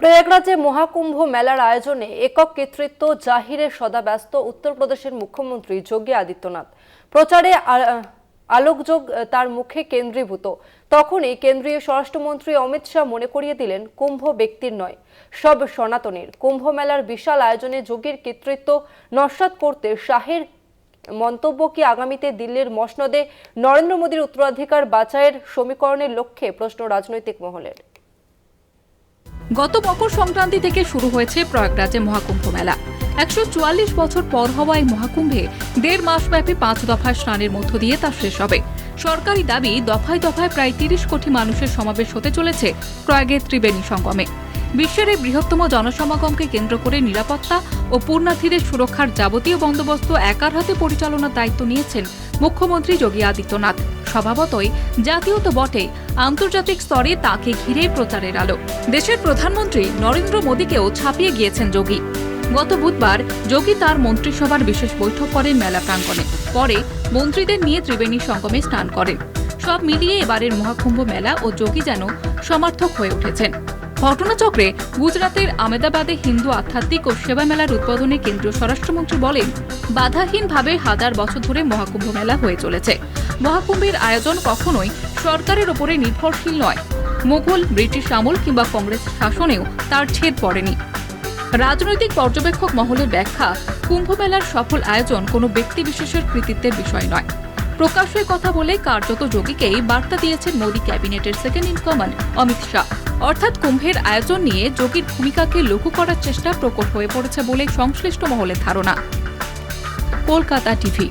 প্রয়াগরাজে মহাকুম্ভ মেলার আয়োজনে একক কর্তৃত্ব জাহিরে সদাব্যস্ত উত্তরপ্রদেশের মুখ্যমন্ত্রী যোগী আদিত্যনাথ। প্রচারে আলোকযোগ তার মুখে কেন্দ্রীভূত। তখনই কেন্দ্রীয় স্বরাষ্ট্রমন্ত্রী অমিত শাহ মনে করিয়ে দিলেন, কুম্ভ ব্যক্তির নয়, সব সনাতনীর। কুম্ভ মেলার বিশাল আয়োজনে যোগীর কর্তৃত্ব নস্যাৎ করতে শাহের মন্তব্য কি আগামীতে দিল্লির মসনদে নরেন্দ্র মোদীর উত্তরাধিকার বাছাইয়ের সমীকরণের লক্ষ্যে প্রশ্ন রাজনৈতিক মহলের। গত মকর সংক্রান্তি থেকে শুরু হয়েছে প্রয়াগরাজে মহাকুম্ভ মেলা। 144 বছর পর হওয়া এই মহাকুম্ভে 1.5 মাসব্যাপী 5 দফায় স্নানের মধ্য দিয়ে তা শেষ হবে। সরকারি দাবি, দফায় দফায় প্রায় 30 কোটি মানুষের সমাবেশ হতে চলেছে প্রয়াগের ত্রিবেণী সঙ্গমে। বিশ্বের এই বৃহত্তম জনসমাগমকে কেন্দ্র করে নিরাপত্তা ও পুণ্যার্থীদের সুরক্ষার যাবতীয় বন্দোবস্ত একার হাতে পরিচালনার দায়িত্ব নিয়েছেন মুখ্যমন্ত্রী যোগী আদিত্যনাথ। স্বভাবতই জাতীয় তো বটেই, আন্তর্জাতিক স্তরে তাকে ঘিরে প্রচারের আলো। দেশের প্রধানমন্ত্রী নরেন্দ্র মোদীকেও ছাপিয়ে গিয়েছেন যোগী। গত বুধবার যোগী তার মন্ত্রিসভার বিশেষ বৈঠক করেন মেলা প্রাঙ্গণে। পরে মন্ত্রীদের নিয়ে ত্রিবেণী সঙ্গমে স্নান করেন। সব মিলিয়ে এবারের মহাকুম্ভ মেলা ও যোগী যেন সমার্থক হয়ে উঠেছেন। ঘটনাচক্রে গুজরাতের আমেদাবাদে হিন্দু আধ্যাত্মিক ও সেবা মেলার উদ্বোধনে কেন্দ্রীয় স্বরাষ্ট্রমন্ত্রী বলেন, বাধাহীনভাবে হাজার বছর ধরে মহাকুম্ভ মেলা হয়ে চলেছে। মহাকুম্ভের আয়োজন কখনোই সরকারের ওপরে নির্ভরশীল নয়। মুঘল, ব্রিটিশ আমল কিংবা কংগ্রেস শাসনেও তার ছেদ পড়েনি। রাজনৈতিক পর্যবেক্ষক মহলের ব্যাখ্যা, কুম্ভ মেলার সফল আয়োজন কোনো ব্যক্তিবিশেষের কৃতিত্বের বিষয় নয়। প্রকাশ্যে কথা বলে কার্যত যোগীকেই বার্তা দিয়েছেন মোদী ক্যাবিনেটের second in command Amit Shah. অর্থাৎ কুম্ভের আয়োজন নিয়ে যোগীর ভূমিকাকে লঘু করার চেষ্টা প্রকট হয়ে পড়েছে বলে সংশ্লিষ্ট মহলের ধারণা। কলকাতা টিভি।